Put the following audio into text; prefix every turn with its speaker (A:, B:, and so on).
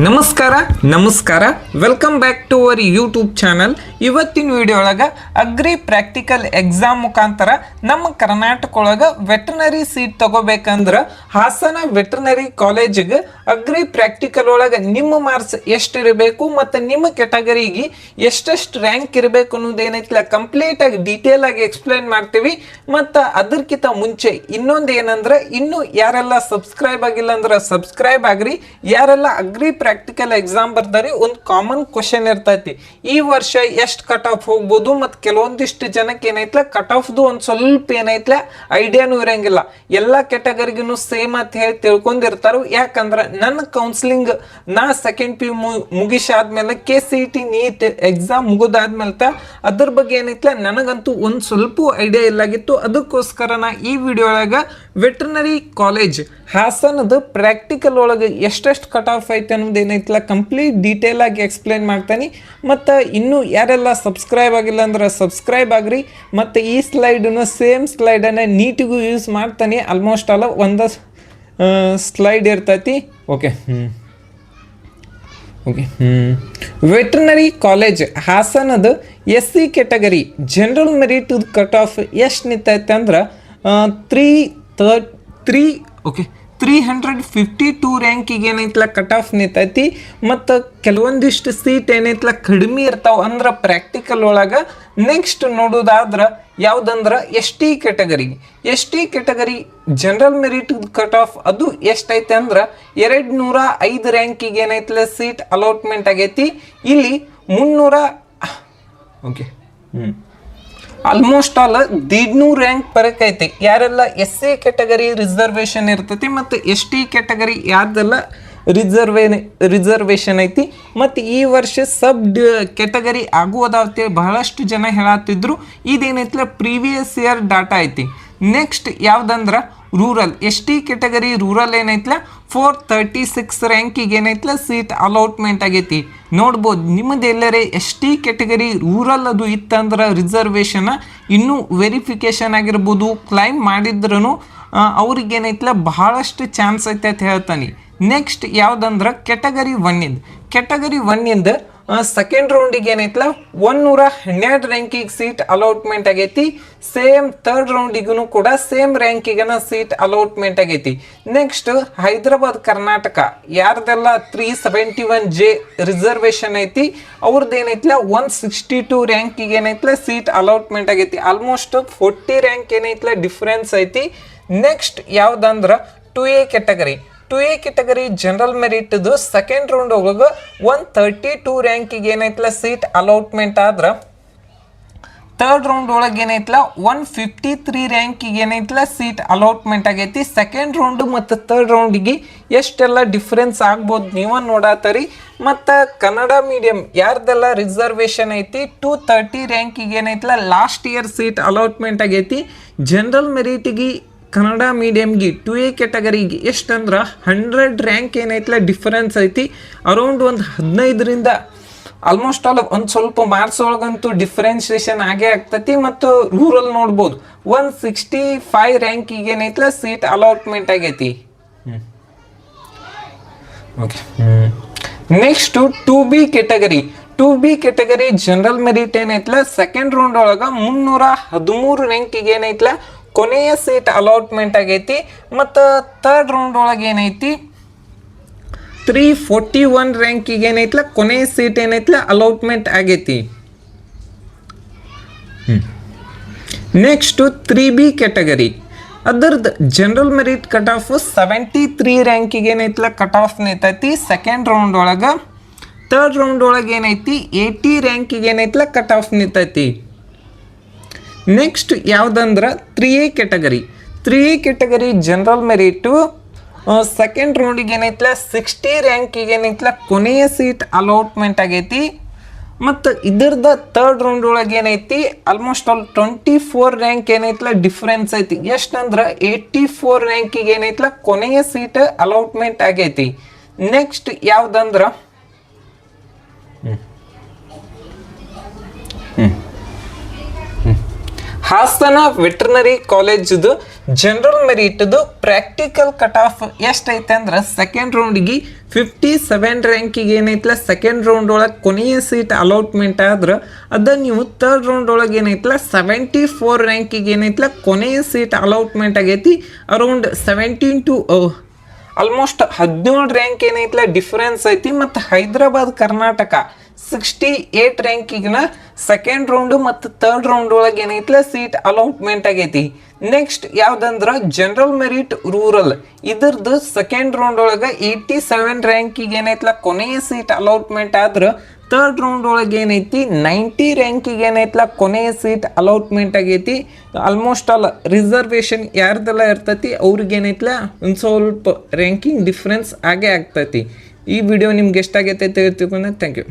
A: ನಮಸ್ಕಾರ welcome back to our YouTube channel. ಇವತ್ತಿನ video ಒಳಗೆ ಅಗ್ರಿ ಪ್ರಾಕ್ಟಿಕಲ್ ಎಕ್ಸಾಮ್ ಮುಖಾಂತರ ನಮ್ಮ ಕರ್ನಾಟಕ ಒಳಗೆ ವೆಟರ್ನರಿ ಸೀಟ್ ತಗೋಬೇಕಂದ್ರೆ ಹಾಸನ ವೆಟರ್ನರಿ ಕಾಲೇಜಿಗೆ ಅಗ್ರಿ ಪ್ರಾಕ್ಟಿಕಲ್ ಒಳಗೆ ನಿಮ್ಮ ಮಾರ್ಕ್ಸ್ ಎಷ್ಟು ಇರಬೇಕು ಮತ್ತು ನಿಮ್ಮ ಕೆಟಗರಿಗೆ ಎಷ್ಟೆಷ್ಟು ರ್ಯಾಂಕ್ ಇರಬೇಕು ಅನ್ನೋದೇನೈತಿಲ್ಲ ಕಂಪ್ಲೀಟ್ ಆಗಿ ಡೀಟೇಲ್ ಆಗಿ ಎಕ್ಸ್ಪ್ಲೈನ್ ಮಾಡ್ತೀವಿ. ಮತ್ತು ಅದಕ್ಕಿಂತ ಮುಂಚೆ ಇನ್ನೊಂದು ಏನಂದ್ರೆ, ಇನ್ನು ಯಾರೆಲ್ಲ ಸಬ್ಸ್ಕ್ರೈಬ್ ಆಗಿಲ್ಲ ಅಂದ್ರೆ ಸಬ್ಸ್ಕ್ರೈಬ್ ಆಗ್ರಿ. ಯಾರೆಲ್ಲ ಅಗ್ರಿ ಪ್ರಾಕ್ಟಿಕಲ್ ಎಕ್ಸಾಮ್ ಬರ್ದಾರಿ ಒಂದು ಕಾಮನ್ ಕ್ವಶನ್ ಇರ್ತೈತಿ, ಈ ವರ್ಷ ಎಷ್ಟು ಕಟ್ ಆಫ್ ಹೋಗ್ಬೋದು ಮತ್ತು ಕೆಲವೊಂದಿಷ್ಟು ಜನಕ್ಕೆ ಏನೈತ್ಲ ಕಟ್ ಆಫ್ದು ಒಂದು ಸ್ವಲ್ಪ ಏನೈತ್ಲ ಐಡಿಯಾನು ಇರಂಗಿಲ್ಲ. ಎಲ್ಲ ಕೆಟಗರಿಗೂ ಸೇಮ್ ಅಂತ ಹೇಳಿ ತಿಳ್ಕೊಂಡಿರ್ತಾರ. ಯಾಕಂದ್ರೆ ನನ್ನ ಕೌನ್ಸಿಲಿಂಗ್ ನಾ ಸೆಕೆಂಡ್ ಪಿ ಮುಗಿಸಾದ್ಮೇಲೆ KCET ನೀಟ್ ಎಕ್ಸಾಮ್ ಮುಗಿದಾದ್ಮೇಲೆ ಅದ್ರ ಬಗ್ಗೆ ಏನೈತ್ಲ ನನಗಂತೂ ಒಂದು ಸ್ವಲ್ಪ ಐಡಿಯಾ ಇಲ್ಲಾಗಿತ್ತು. ಅದಕ್ಕೋಸ್ಕರ ನಾ ಈ ವಿಡಿಯೋ ಒಳಗೆ ವೆಟರ್ನರಿ ಕಾಲೇಜ್ ಹಾಸನದ ಪ್ರಾಕ್ಟಿಕಲ್ ಒಳಗೆ ಎಷ್ಟೆಷ್ಟು ಕಟ್ ಆಫ್ ಐತೆ ಅನ್ನೋದು ಏನೈತಿಲ್ಲ ಕಂಪ್ಲೀಟ್ ಡೀಟೇಲ್ ಆಗಿ ಎಕ್ಸ್ಪ್ಲೈನ್ ಮಾಡ್ತಾನೆ. ಮತ್ತು ಇನ್ನೂ ಯಾರೆಲ್ಲ ಸಬ್ಸ್ಕ್ರೈಬ್ ಆಗಿಲ್ಲ ಅಂದ್ರೆ ಸಬ್ಸ್ಕ್ರೈಬ್ ಆಗ್ರಿ. ಮತ್ತು ಈ ಸ್ಲೈಡನ್ನು ಸೇಮ್ ಸ್ಲೈಡನ್ನು ನೀಟಿಗೂ ಯೂಸ್ ಮಾಡ್ತಾನೆ. ಆಲ್ಮೋಸ್ಟ್ ಅಲ್ಲ ಒಂದು ಸ್ಲೈಡ್ ಇರ್ತೈತಿ. ಓಕೆ ವೆಟರ್ನರಿ ಕಾಲೇಜ್ ಹಾಸನದ SC category general merit cut of ಎಷ್ಟು ನಿಂತೈತೆ ಅಂದ್ರೆ 352 ರ್ಯಾಂಕಿಗೆ ಏನೈತ್ಲ ಕಟ್ ಆಫ್ ನಿಂತೈತಿ. ಮತ್ತು ಕೆಲವೊಂದಿಷ್ಟು ಸೀಟ್ ಏನೈತ್ಲ ಕಡಿಮೆ ಇರ್ತಾವ ಅಂದ್ರೆ ಪ್ರಾಕ್ಟಿಕಲ್ ಒಳಗೆ. ನೆಕ್ಸ್ಟ್ ನೋಡೋದಾದ್ರೆ ಯಾವುದಂದ್ರೆ ST category general merit cut of ಅದು ಎಷ್ಟೈತೆ ಅಂದ್ರೆ 205 ರ್ಯಾಂಕಿಗೆ ಏನೈತ್ಲ ಸೀಟ್ ಅಲಾಟ್ಮೆಂಟ್ ಆಗೈತಿ. ಇಲ್ಲಿ 300 ಆಲ್ಮೋಸ್ಟ್ ಆಲ್ 150 ರ್ಯಾಂಕ್ ಬರಕೈತಿ. ಯಾರೆಲ್ಲ SC ಕೆಟಗರಿ ರಿಸರ್ವೇಷನ್ ಇರ್ತೈತಿ ಮತ್ತು ST ಕೆಟಗರಿ ಯಾರ್ದೆಲ್ಲ ರಿಸರ್ವೇಷನ್ ಐತಿ. ಮತ್ತು ಈ ವರ್ಷ ಕೆಟಗರಿ ಆಗುವುದಾವತ್ತೆ ಬಹಳಷ್ಟು ಜನ ಹೇಳತ್ತಿದ್ರು. ಇದೇನೈತಿಲ್ಲ ಪ್ರೀವಿಯಸ್ ಇಯರ್ ಡಾಟಾ ಐತಿ. ನೆಕ್ಸ್ಟ್ ಯಾವುದಂದ್ರೆ ರೂರಲ್ ST ಕೆಟಗರಿ ರೂರಲ್ ಏನೈತಿಲ್ಲ 436 ರ್ಯಾಂಕಿಗೆ ಏನೈತಿಲ್ಲ ಸೀಟ್ ಅಲಾಟ್ಮೆಂಟ್ ಆಗೈತಿ. ನೋಡ್ಬೋದು ನಿಮ್ಮದು ಎಲ್ಲರೇ ST ಕೆಟಗರಿ ರೂರಲ್ ಅದು ಇತ್ತಂದ್ರೆ ರಿಸರ್ವೇಷನ್ ಇನ್ನೂ ವೆರಿಫಿಕೇಷನ್ ಆಗಿರ್ಬೋದು ಕ್ಲೈಮ್ ಮಾಡಿದ್ರೂ ಅವ್ರಿಗೇನೈತಿಲ್ಲ ಬಹಳಷ್ಟು ಚಾನ್ಸ್ ಐತೆ ಅಂತ ಹೇಳ್ತಾನೆ. ನೆಕ್ಸ್ಟ್ ಯಾವುದಂದ್ರೆ ಕೆಟಗರಿ ಒನ್ನಿಂದ ಸೆಕೆಂಡ್ ರೌಂಡಿಗೆ ಏನೈತಿಲ್ಲ 112 ರ್ಯಾಂಕಿಗೆ ಸೀಟ್ ಅಲಾಟ್ಮೆಂಟ್ ಆಗೈತಿ. ಸೇಮ್ ಥರ್ಡ್ ರೌಂಡಿಗೂ ಕೂಡ ಸೇಮ್ ರ್ಯಾಂಕಿಗೆ ಸೀಟ್ ಅಲಾಟ್ಮೆಂಟ್ ಆಗೈತಿ. ನೆಕ್ಸ್ಟ್ ಹೈದರಾಬಾದ್ ಕರ್ನಾಟಕ ಯಾರ್ದೆಲ್ಲ 371J ರಿಸರ್ವೇಷನ್ ಐತಿ ಅವ್ರದ್ದು ಏನೈತಿಲ್ಲ 162 ರ್ಯಾಂಕಿಗೆ ಏನೈತಿಲ್ಲ ಸೀಟ್ ಅಲಾಟ್ಮೆಂಟ್ ಆಗೈತಿ. ಆಲ್ಮೋಸ್ಟ್ 40 ರ್ಯಾಂಕ್ ಏನೈತಿಲ್ಲ ಡಿಫ್ರೆನ್ಸ್ ಐತಿ. ನೆಕ್ಸ್ಟ್ ಯಾವುದಂದ್ರೆ 2A ಕೆಟಗರಿ ಜನರಲ್ ಮೆರಿಟ್ದು ಸೆಕೆಂಡ್ ರೌಂಡ್ ಒಳಗೆ 132 ರ್ಯಾಂಕಿಗೆ ಏನೈತಿಲ್ಲ ಸೀಟ್ ಅಲಾಟ್ಮೆಂಟ್ ಆದ್ರೆ ಥರ್ಡ್ ರೌಂಡ್ ಒಳಗೆ ಏನೈತಿಲ್ಲ 153 ರ್ಯಾಂಕಿಗೆ ಏನೈತಿಲ್ಲ ಸೀಟ್ ಅಲಾಟ್ಮೆಂಟ್ ಆಗೈತಿ. ಸೆಕೆಂಡ್ ರೌಂಡ್ ಮತ್ತು ಥರ್ಡ್ ರೌಂಡಿಗೆ ಎಷ್ಟೆಲ್ಲ ಡಿಫ್ರೆನ್ಸ್ ಆಗ್ಬೋದು ನೀವು ನೋಡಾತರಿ. ಮತ್ತು ಕನ್ನಡ ಮೀಡಿಯಂ ಯಾರ್ದೆಲ್ಲ ರಿಸರ್ವೇಷನ್ ಐತಿ 230 ರ್ಯಾಂಕಿಗೆ ಏನೈತಿಲ್ಲ ಲಾಸ್ಟ್ ಇಯರ್ ಸೀಟ್ ಅಲಾಟ್ಮೆಂಟ್ ಆಗೈತಿ. ಜನರಲ್ ಮೆರಿಟಿಗೆ ಕನ್ನಡ ಮೀಡಿಯಮ್ಗೆ 2A ಕೆಟಗರಿಗೆ ಎಷ್ಟಂದ್ರೆ 100 ರ್ಯಾಂಕ್ ಏನೈತಿಲ್ಲ ಡಿಫರೆನ್ಸ್ ಐತಿ. ಅರೌಂಡ್ ಒಂದು 15ರಿಂದ ಆಲ್ಮೋಸ್ಟ್ ಆಲ್ ಒಂದು ಸ್ವಲ್ಪ ಮಾರ್ಕ್ಸ್ ಒಳಗಂತೂ ಡಿಫ್ರೆನ್ಸಿಯೇಷನ್ ಆಗೇ ಆಗ್ತೈತಿ. ಮತ್ತು ರೂರಲ್ ನೋಡ್ಬೋದು 165 ರ್ಯಾಂಕಿಗೆ ಏನೈತಿಲ್ಲ ಸೀಟ್ ಅಲಾಟ್ಮೆಂಟ್ ಆಗೈತಿ. Next 2B category general merit ಏನೈತಿಲ್ಲ ಸೆಕೆಂಡ್ ರೌಂಡ್ ಒಳಗೆ 313 ರ್ಯಾಂಕಿಗೆ ಏನೈತಿಲ್ಲ ಕೊನೆಯ ಸೀಟ್ ಅಲಾಟ್ಮೆಂಟ್ ಆಗೈತಿ. ಮತ್ತು ಥರ್ಡ್ ರೌಂಡ್ ಒಳಗೆ ಏನೈತಿ 341 ರ್ಯಾಂಕಿಗೆ ಏನೈತಿಲ್ಲ ಕೊನೆಯ ಸೀಟ್ ಏನೈತಿಲ್ಲ ಅಲಾಟ್ಮೆಂಟ್ ಆಗೈತಿ. ನೆಕ್ಸ್ಟ್ 3B ಕೆಟಗರಿ ಅದರದ್ದು ಜನರಲ್ ಮೆರಿಟ್ ಕಟ್ ಆಫ್ 73 ರ್ಯಾಂಕಿಗೆ ಏನೈತಿಲ್ಲ ಕಟ್ ಆಫ್ ನಿಂತೈತಿ ಸೆಕೆಂಡ್ ರೌಂಡ್ ಒಳಗೆ. ಥರ್ಡ್ ರೌಂಡ್ ಒಳಗೆ ಏನೈತಿ 80 ರ್ಯಾಂಕಿಗೆ ಏನೈತಿಲ್ಲ ಕಟ್ ಆಫ್ ನಿಂತೈತಿ. ನೆಕ್ಸ್ಟ್ ಯಾವುದಂದ್ರೆ 3A category general merit second ರೌಂಡಿಗೆ ಏನೈತಿಲ್ಲ 60 ರ್ಯಾಂಕಿಗೆ ಏನೈತಿಲ್ಲ ಕೊನೆಯ ಸೀಟ್ ಅಲಾಟ್ಮೆಂಟ್ ಆಗೈತಿ. ಮತ್ತು ಇದರದ ಥರ್ಡ್ ರೌಂಡ್ ಒಳಗೆ ಏನೈತಿ ಆಲ್ಮೋಸ್ಟ್ ಆಲ್ 24 ರ್ಯಾಂಕ್ ಏನೈತಿಲ್ಲ ಡಿಫ್ರೆನ್ಸ್ ಐತಿ. ಎಷ್ಟಂದ್ರೆ 84 ರ್ಯಾಂಕಿಗೆ ಏನೈತಿಲ್ಲ ಕೊನೆಯ ಸೀಟ್ ಅಲಾಟ್ಮೆಂಟ್ ಆಗೈತಿ. ನೆಕ್ಸ್ಟ್ ಯಾವುದಂದ್ರೆ ಹಾಸನ ವೆಟರ್ನರಿ ಕಾಲೇಜದು ಜನರಲ್ ಮೆರಿಟ್ದು ಪ್ರಾಕ್ಟಿಕಲ್ ಕಟ್ ಆಫ್ ಎಷ್ಟೈತೆ ಅಂದ್ರೆ ಸೆಕೆಂಡ್ ರೌಂಡಿಗೆ 57 ರ್ಯಾಂಕಿಗೆ ಏನೈತಲ್ಲ ಸೆಕೆಂಡ್ ರೌಂಡ್ ಒಳಗೆ ಕೊನೆಯ ಸೀಟ್ ಅಲಾಟ್ಮೆಂಟ್ ಆದ್ರೆ ಅದ ನೀವು ಥರ್ಡ್ ರೌಂಡ್ ಒಳಗೆ ಏನೈತಲ್ಲ 74 ರ್ಯಾಂಕಿಗೆ ಏನೈತಲ್ಲ ಕೊನೆಯ ಸೀಟ್ ಅಲಾಟ್ಮೆಂಟ್ ಆಗೈತಿ ಅರೌಂಡ್ 17 to ಆಲ್ಮೋಸ್ಟ್ 17 ರ್ಯಾಂಕ್ ಏನೈತಲ್ಲ ಡಿಫರೆನ್ಸ್ ಐತಿ. ಮತ್ತು ಹೈದರಾಬಾದ್ ಕರ್ನಾಟಕ 68 ರ್ಯಾಂಕಿಗಿನ ಸೆಕೆಂಡ್ ರೌಂಡು ಮತ್ತು ಥರ್ಡ್ ರೌಂಡ್ ಒಳಗೆ ಏನೈತಲ್ಲ ಸೀಟ್ ಅಲಾಟ್ಮೆಂಟ್ ಆಗೈತಿ. ನೆಕ್ಸ್ಟ್ ಯಾವ್ದಂದ್ರೆ ಜನರಲ್ ಮೆರಿಟ್ ರೂರಲ್ ಇದ್ರದ್ದು ಸೆಕೆಂಡ್ ರೌಂಡ್ ಒಳಗೆ 87 ರ್ಯಾಂಕಿಗೆ ಏನೈತಲ್ಲ ಕೊನೆಯ ಸೀಟ್ ಅಲಾಟ್ಮೆಂಟ್ ಆದ್ರೆ ಥರ್ಡ್ ರೌಂಡ್ ಒಳಗೆ ಏನೈತಿ 90 ರ್ಯಾಂಕಿಗೆ ಏನೈತಲ್ಲ ಕೊನೆಯ ಸೀಟ್ ಅಲಾಟ್ಮೆಂಟ್ ಆಗೈತಿ. ಆಲ್ಮೋಸ್ಟ್ ಆಲ್ ರಿಸರ್ವೇಷನ್ ಯಾರ್ದೆಲ್ಲ ಇರ್ತೈತಿ ಅವ್ರಿಗೆ ಏನೈತಲ್ಲ ಒಂದು ಸ್ವಲ್ಪ ರ್ಯಾಂಕಿಂಗ್ ಡಿಫ್ರೆನ್ಸ್ ಆಗೇ ಆಗ್ತೈತಿ. ಈ ವಿಡಿಯೋ ನಿಮ್ಗೆ ಎಷ್ಟಾಗೈತೆ ತಿಳ್ಕೊಂಡ್ರೆ ಥ್ಯಾಂಕ್ ಯು.